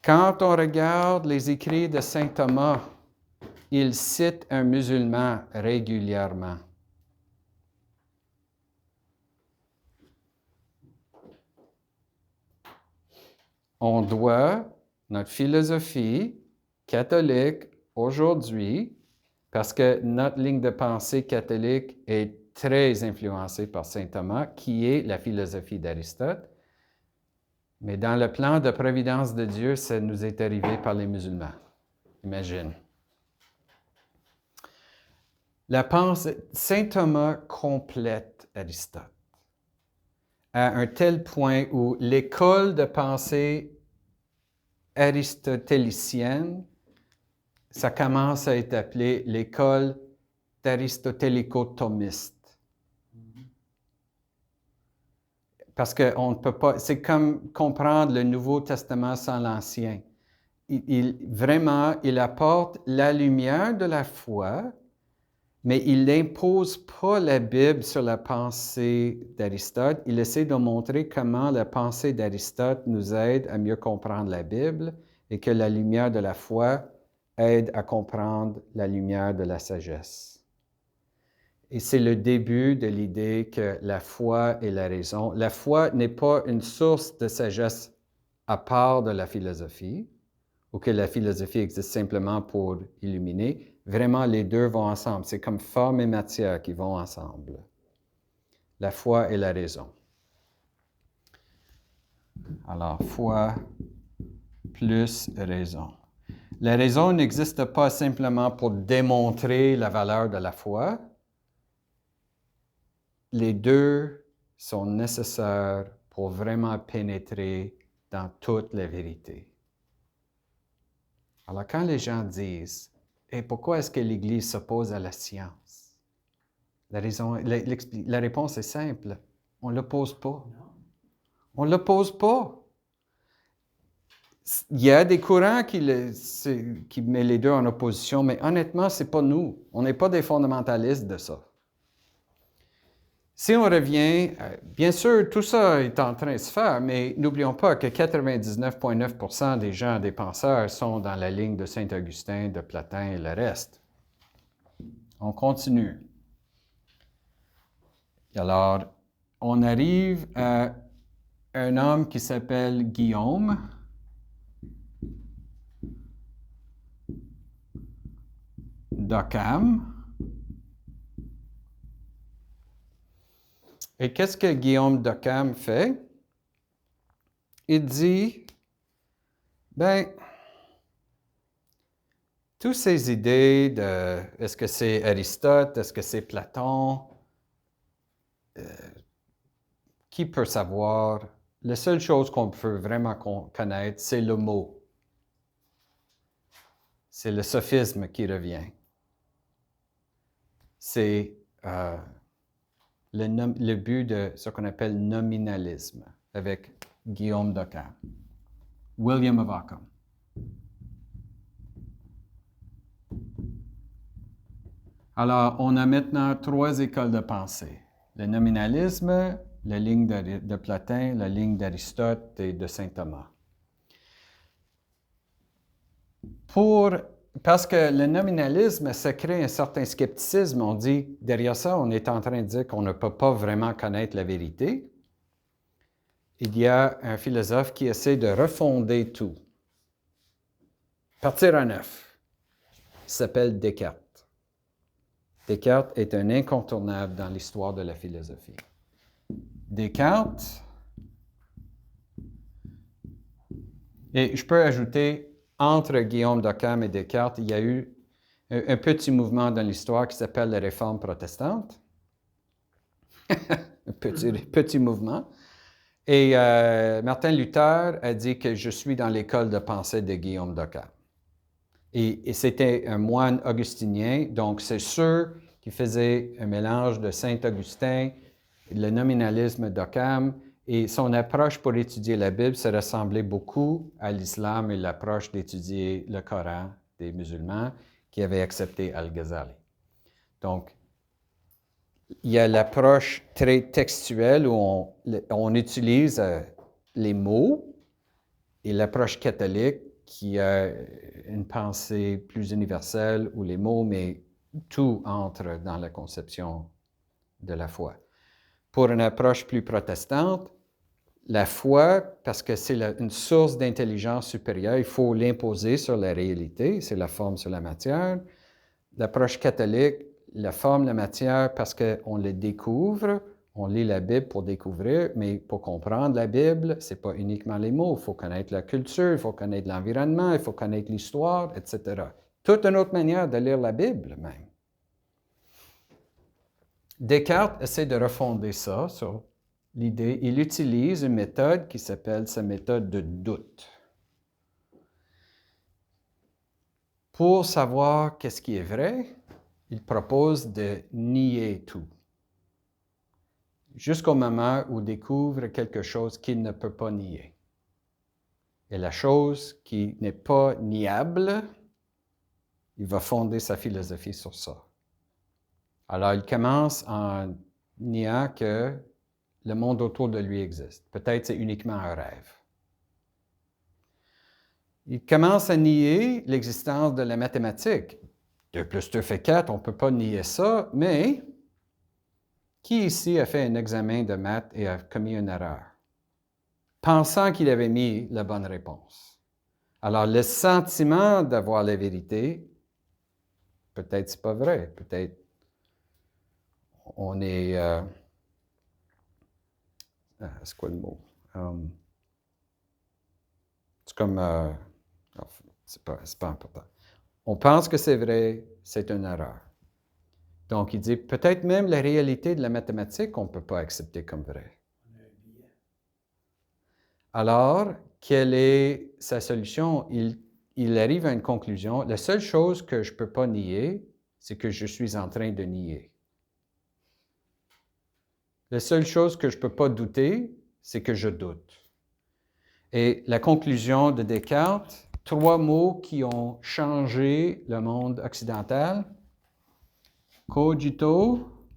Quand on regarde les écrits de Saint Thomas, il cite un musulman régulièrement. On doit notre philosophie catholique aujourd'hui, parce que notre ligne de pensée catholique est très influencée par Saint Thomas, qui est la philosophie d'Aristote. Mais dans le plan de providence de Dieu, ça nous est arrivé par les musulmans. Imagine. La pensée, Saint Thomas complète Aristote à un tel point où l'école de pensée aristotélicienne, ça commence à être appelé l'école d'aristotélico-thomiste. Parce qu'on ne peut pas, c'est comme comprendre le Nouveau Testament sans l'Ancien. Vraiment, il apporte la lumière de la foi, mais il n'impose pas la Bible sur la pensée d'Aristote. Il essaie de montrer comment la pensée d'Aristote nous aide à mieux comprendre la Bible et que la lumière de la foi aide à comprendre la lumière de la sagesse. Et c'est le début de l'idée que la foi est la raison. La foi n'est pas une source de sagesse à part de la philosophie, ou que la philosophie existe simplement pour illuminer. Vraiment, les deux vont ensemble. C'est comme forme et matière qui vont ensemble. La foi et la raison. Alors, foi plus raison. La raison n'existe pas simplement pour démontrer la valeur de la foi. Les deux sont nécessaires pour vraiment pénétrer dans toute la vérité. Alors, quand les gens disent « Et pourquoi est-ce que l'Église s'oppose à la science? » La réponse est simple. On ne l'oppose pas. On ne l'oppose pas. Il y a des courants qui mettent les deux en opposition, mais honnêtement, ce n'est pas nous. On n'est pas des fondamentalistes de ça. Si on revient, bien sûr, tout ça est en train de se faire, mais n'oublions pas que 99,9% des gens, des penseurs, sont dans la ligne de Saint-Augustin, de Platon et le reste. On continue. Alors, on arrive à un homme qui s'appelle Guillaume. d'Occam. Et qu'est-ce que Guillaume d'Occam fait? Il dit, toutes ces idées de est-ce que c'est Aristote, est-ce que c'est Platon, qui peut savoir? La seule chose qu'on peut vraiment connaître, c'est le mot. C'est le sophisme qui revient. C'est le but de ce qu'on appelle nominalisme avec Guillaume d'Occam. William of Ockham. Alors, on a maintenant 3 écoles de pensée. Le nominalisme, la ligne de Platon, la ligne d'Aristote et de Saint Thomas. Pour parce que le nominalisme, ça crée un certain scepticisme. On dit, derrière ça, on est en train de dire qu'on ne peut pas vraiment connaître la vérité. Il y a un philosophe qui essaie de refonder tout. Partir à neuf. Il s'appelle Descartes. Descartes est un incontournable dans l'histoire de la philosophie. Descartes, et je peux ajouter, entre Guillaume d'Occam et Descartes, il y a eu un petit mouvement dans l'histoire qui s'appelle la Réforme protestante. Un petit mouvement. Et Martin Luther a dit que je suis dans l'école de pensée de Guillaume d'Occam. Et c'était un moine augustinien, donc c'est ceux qui faisaient un mélange de Saint-Augustin, le nominalisme d'Occam, et son approche pour étudier la Bible se ressemblait beaucoup à l'islam et l'approche d'étudier le Coran des musulmans qui avaient accepté Al-Ghazali. Donc, il y a l'approche très textuelle où on utilise les mots et l'approche catholique qui a une pensée plus universelle où les mots, mais tout entre dans la conception de la foi. Pour une approche plus protestante, la foi, parce que c'est une source d'intelligence supérieure, il faut l'imposer sur la réalité, c'est la forme sur la matière. L'approche catholique, la forme, la matière, parce qu'on le découvre, on lit la Bible pour découvrir, mais pour comprendre la Bible, ce n'est pas uniquement les mots, il faut connaître la culture, il faut connaître l'environnement, il faut connaître l'histoire, etc. Toute une autre manière de lire la Bible, même. Descartes essaie de refonder ça sur l'idée. Il utilise une méthode qui s'appelle sa méthode de doute. Pour savoir qu'est-ce qui est vrai, il propose de nier tout. Jusqu'au moment où il découvre quelque chose qu'il ne peut pas nier. Et la chose qui n'est pas niable, il va fonder sa philosophie sur ça. Alors, il commence en niant que le monde autour de lui existe. Peut-être c'est uniquement un rêve. Il commence à nier l'existence de la mathématique. 2 plus 2 fait 4, on ne peut pas nier ça, mais qui ici a fait un examen de maths et a commis une erreur, pensant qu'il avait mis la bonne réponse? Alors, le sentiment d'avoir la vérité, peut-être c'est pas vrai, peut-être on est... c'est quoi le mot? C'est comme... c'est pas important. On pense que c'est vrai, c'est une erreur. Donc, il dit, peut-être même la réalité de la mathématique, on ne peut pas accepter comme vraie. Alors, quelle est sa solution? Il arrive à une conclusion. La seule chose que je ne peux pas nier, c'est que je suis en train de nier. La seule chose que je ne peux pas douter, c'est que je doute. Et la conclusion de Descartes, 3 mots qui ont changé le monde occidental. Cogito,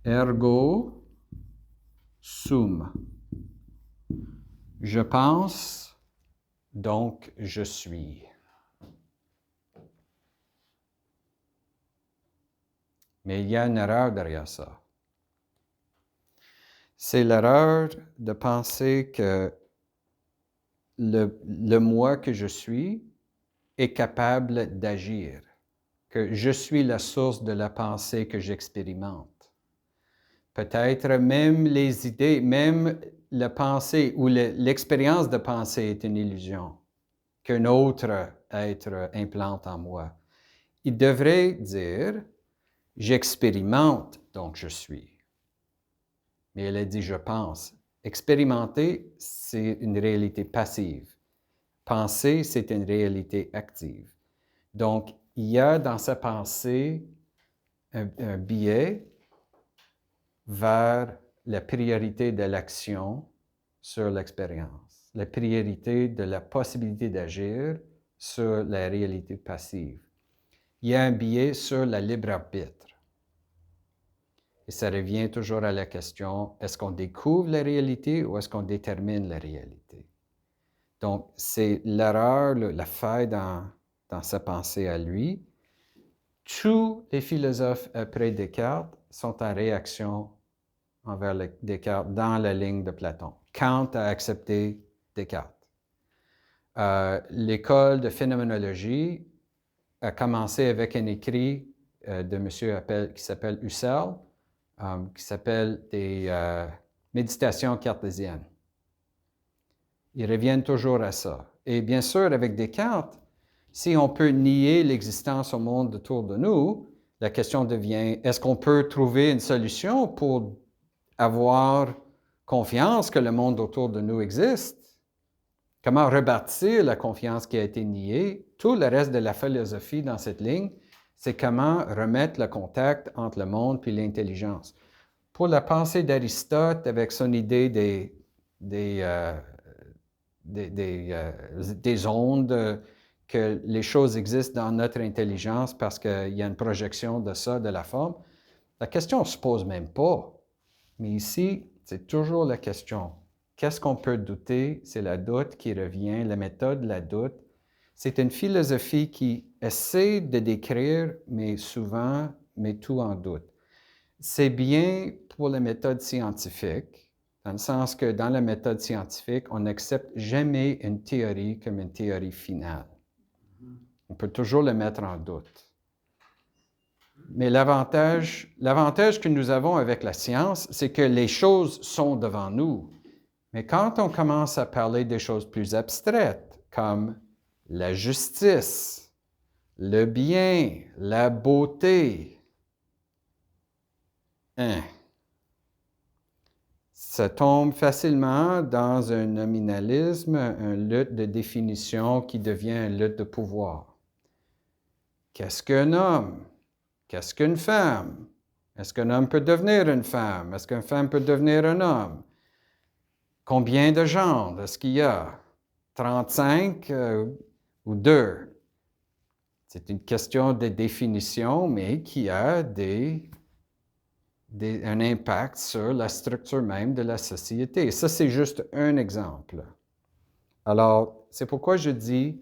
ergo, sum. Je pense, donc je suis. Mais il y a une erreur derrière ça. C'est l'erreur de penser que le moi que je suis est capable d'agir, que je suis la source de la pensée que j'expérimente. Peut-être même les idées, même la pensée ou l'expérience de pensée est une illusion qu'un autre être implante en moi. Il devrait dire, j'expérimente, donc je suis. Mais elle a dit, je pense. Expérimenter, c'est une réalité passive. Penser, c'est une réalité active. Donc, il y a dans sa pensée un biais vers la priorité de l'action sur l'expérience, la priorité de la possibilité d'agir sur la réalité passive. Il y a un biais sur la libre arbitre. Et ça revient toujours à la question, est-ce qu'on découvre la réalité ou est-ce qu'on détermine la réalité? Donc, c'est l'erreur, la faille dans dans sa pensée à lui. Tous les philosophes après Descartes sont en réaction envers Descartes dans la ligne de Platon. Kant a accepté Descartes. L'école de phénoménologie a commencé avec un écrit de monsieur qui s'appelle Husserl, qui s'appelle des méditations cartésiennes. Ils reviennent toujours à ça. Et bien sûr, avec Descartes, si on peut nier l'existence au monde autour de nous, la question devient, est-ce qu'on peut trouver une solution pour avoir confiance que le monde autour de nous existe? Comment rebâtir la confiance qui a été niée? Tout le reste de la philosophie dans cette ligne, c'est comment remettre le contact entre le monde et l'intelligence. Pour la pensée d'Aristote, avec son idée des ondes, que les choses existent dans notre intelligence parce qu'il y a une projection de ça, de la forme, la question ne se pose même pas. Mais ici, c'est toujours la question. Qu'est-ce qu'on peut douter? C'est la doute qui revient, la méthode de la doute. C'est une philosophie qui essaie de décrire, mais souvent met tout en doute. C'est bien pour la méthode scientifique, dans le sens que dans la méthode scientifique, on n'accepte jamais une théorie comme une théorie finale. On peut toujours le mettre en doute. Mais l'avantage que nous avons avec la science, c'est que les choses sont devant nous. Mais quand on commence à parler des choses plus abstraites, comme la justice, le bien, la beauté, ça tombe facilement dans un nominalisme, une lutte de définition qui devient une lutte de pouvoir. Qu'est-ce qu'un homme? Qu'est-ce qu'une femme? Est-ce qu'un homme peut devenir une femme? Est-ce qu'une femme peut devenir un homme? Combien de genres est-ce qu'il y a? 35 ou 2? C'est une question de définition, mais qui a un impact sur la structure même de la société. Ça, c'est juste un exemple. Alors, c'est pourquoi je dis,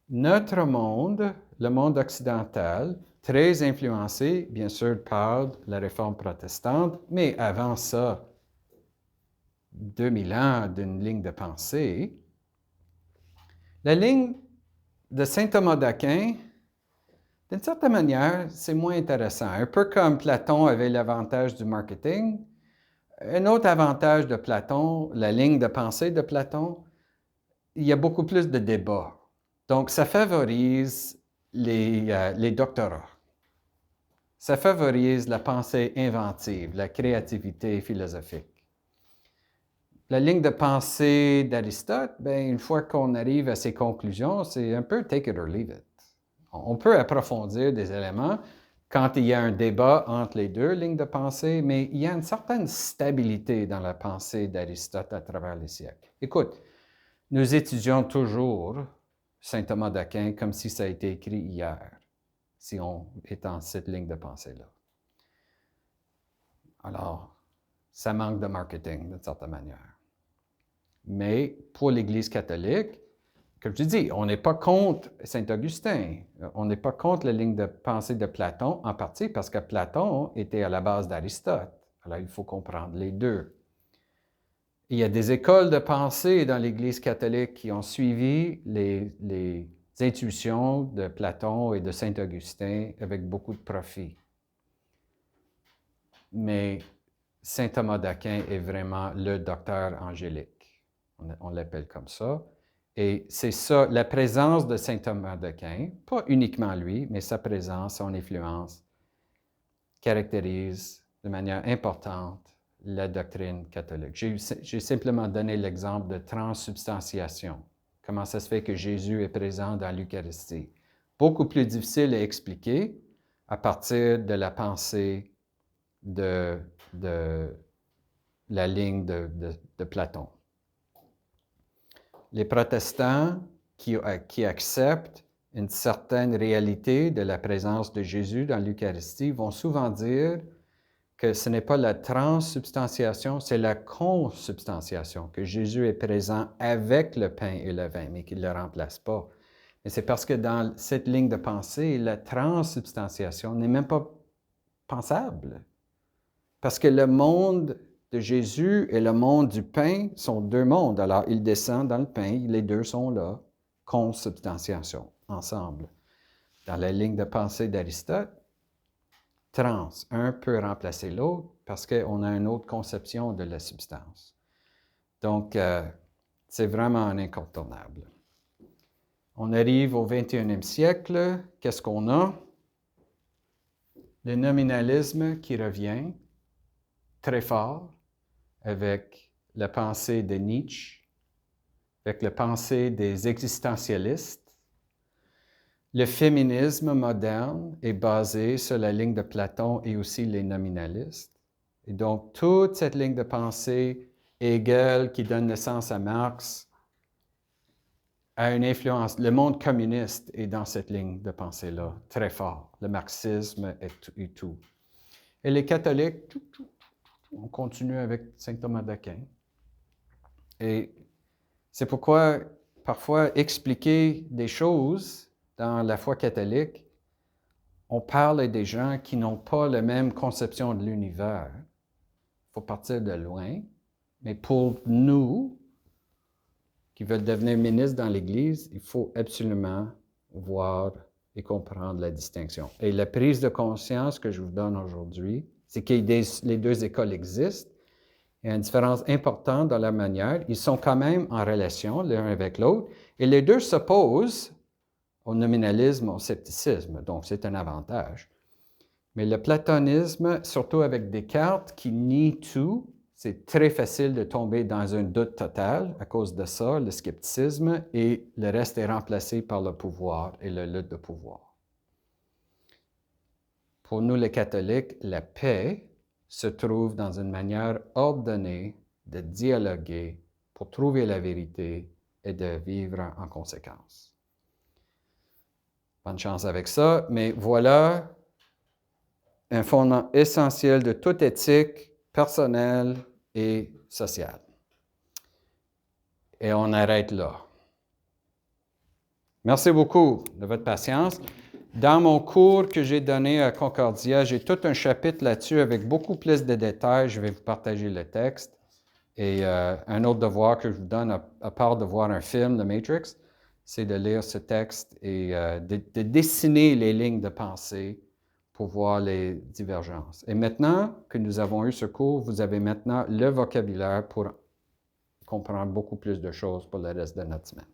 notre monde, le monde occidental, très influencé, bien sûr, par la réforme protestante, mais avant ça, 2000 ans d'une ligne de pensée. La ligne de saint Thomas d'Aquin, d'une certaine manière, c'est moins intéressant. Un peu comme Platon avait l'avantage du marketing, un autre avantage de Platon, la ligne de pensée de Platon, il y a beaucoup plus de débats. Donc, ça favorise les doctorats. Ça favorise la pensée inventive, la créativité philosophique. La ligne de pensée d'Aristote, une fois qu'on arrive à ses conclusions, c'est un peu take it or leave it. On peut approfondir des éléments quand il y a un débat entre les deux lignes de pensée, mais il y a une certaine stabilité dans la pensée d'Aristote à travers les siècles. Écoute, nous étudions toujours saint Thomas d'Aquin comme si ça a été écrit hier, si on est en cette ligne de pensée-là. Alors, ça manque de marketing d'une certaine manière. Mais pour l'Église catholique, comme je dis, on n'est pas contre Saint-Augustin. On n'est pas contre la ligne de pensée de Platon, en partie parce que Platon était à la base d'Aristote. Alors, il faut comprendre les deux. Il y a des écoles de pensée dans l'Église catholique qui ont suivi les intuitions de Platon et de Saint-Augustin avec beaucoup de profit. Mais saint Thomas d'Aquin est vraiment le docteur angélique. On l'appelle comme ça. Et c'est ça, la présence de saint Thomas d'Aquin, pas uniquement lui, mais sa présence, son influence, caractérise de manière importante la doctrine catholique. J'ai simplement donné l'exemple de transsubstantiation. Comment ça se fait que Jésus est présent dans l'Eucharistie? Beaucoup plus difficile à expliquer à partir de la pensée de la ligne de Platon. Les protestants qui acceptent une certaine réalité de la présence de Jésus dans l'Eucharistie vont souvent dire que ce n'est pas la transsubstantiation, c'est la consubstantiation, que Jésus est présent avec le pain et le vin, mais qu'il ne le remplace pas. Et c'est parce que dans cette ligne de pensée, la transsubstantiation n'est même pas pensable. Parce que le monde de Jésus et le monde du pain sont deux mondes. Alors, il descend dans le pain, les deux sont là, consubstantiation, ensemble. Dans la ligne de pensée d'Aristote, trans, un peut remplacer l'autre parce qu'on a une autre conception de la substance. Donc, c'est vraiment un incontournable. On arrive au 21e siècle. Qu'est-ce qu'on a? Le nominalisme qui revient très fort avec la pensée de Nietzsche, avec la pensée des existentialistes. Le féminisme moderne est basé sur la ligne de Platon et aussi les nominalistes. Et donc, toute cette ligne de pensée, Hegel qui donne naissance à Marx, a une influence. Le monde communiste est dans cette ligne de pensée-là, très fort. Le marxisme et tout. Et les catholiques, on continue avec saint Thomas d'Aquin. Et c'est pourquoi, parfois, expliquer des choses dans la foi catholique, on parle à des gens qui n'ont pas la même conception de l'univers. Il faut partir de loin. Mais pour nous, qui veulent devenir ministres dans l'Église, il faut absolument voir et comprendre la distinction. Et la prise de conscience que je vous donne aujourd'hui, c'est que les deux écoles existent. Il y a une différence importante dans la manière. Ils sont quand même en relation l'un avec l'autre. Et les deux s'opposent au nominalisme, au scepticisme. Donc, c'est un avantage. Mais le platonisme, surtout avec Descartes, qui nie tout, c'est très facile de tomber dans un doute total à cause de ça, le scepticisme, et le reste est remplacé par le pouvoir et la lutte de pouvoir. Pour nous, les catholiques, la paix se trouve dans une manière ordonnée de dialoguer pour trouver la vérité et de vivre en conséquence. Bonne chance avec ça, mais voilà un fondement essentiel de toute éthique personnelle et sociale. Et on arrête là. Merci beaucoup de votre patience. Dans mon cours que j'ai donné à Concordia, j'ai tout un chapitre là-dessus avec beaucoup plus de détails. Je vais vous partager le texte. Et un autre devoir que je vous donne, à part de voir un film, The Matrix, c'est de lire ce texte et de dessiner les lignes de pensée pour voir les divergences. Et maintenant que nous avons eu ce cours, vous avez maintenant le vocabulaire pour comprendre beaucoup plus de choses pour le reste de notre semaine.